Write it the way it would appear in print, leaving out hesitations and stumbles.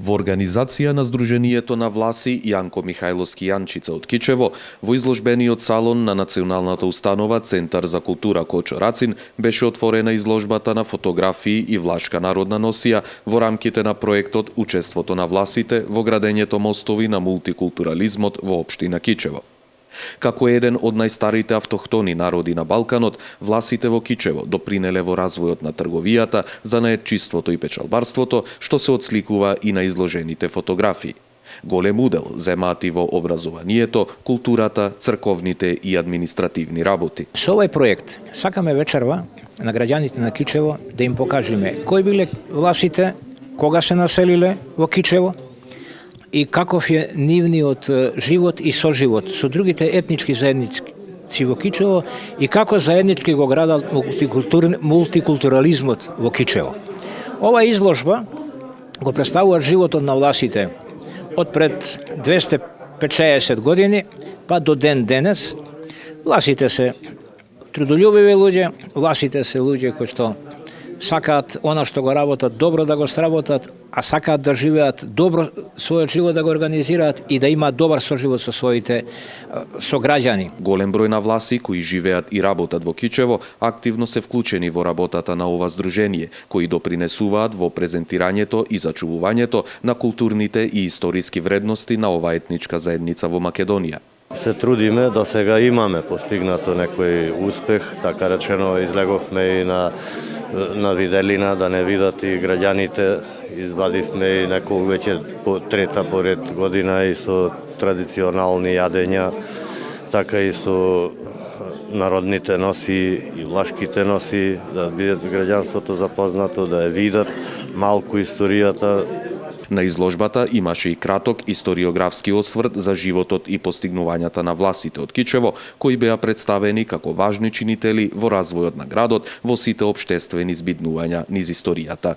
Во организација на Сдруженијето на власи Јанко Михајловски Јанчица од Кичево, во изложбениот салон на Националната установа Центар за култура Кочо Рацин беше отворена изложбата на фотографии и влашка народна носија во рамките на проектот Учеството на власите во градењето мостови на мултикултурализмот во општина Кичево. Како еден од најстарите автохтони народи на Балканот, власите во Кичево допринеле во развојот на трговијата, занаетчиството и печалбарството, што се отсликува и на изложените фотографии. Голем удел земаат и во образованието, културата, црковните и административни работи. Со овој проект сакаме вечерва на граѓаните на Кичево да им покажеме кои биле власите, кога се населиле во Кичево, и каков е нивниот живот и соживот со другите етнички заедници во Кичево и како заеднички го градат мултикултурализмот во Кичево. Ова изложба го представува животот на власите од пред 250 години па до ден денес. Власите се трудолюбиви луѓе, власите се луѓе кои што сакаат она што го работат добро да го сработат, а сакаат да живеат добро својот живот да го организираат и да имаат добар соживот со своите сограѓани. Голем број на власи кои живеат и работат во Кичево активно се вклучени во работата на ова здружение, кои допринесуваат во презентирањето и зачувувањето на културните и историски вредности на ова етничка заедница во Македонија. Се трудиме, до сега имаме постигнато некој успех, така речено излеговме и на виделина да не видат и граѓаните. Извадивме и некој веќе по трета поред година и со традиционални јадења, така и со народните носи и влашките носи, да бидат граѓанството запознато, да ја видат малку историјата. На изложбата имаше и краток историографски осврт за животот и постигнувањата на власите од Кичево, кои беа представени како важни чинители во развојот на градот во сите општествени збиднувања низ историјата.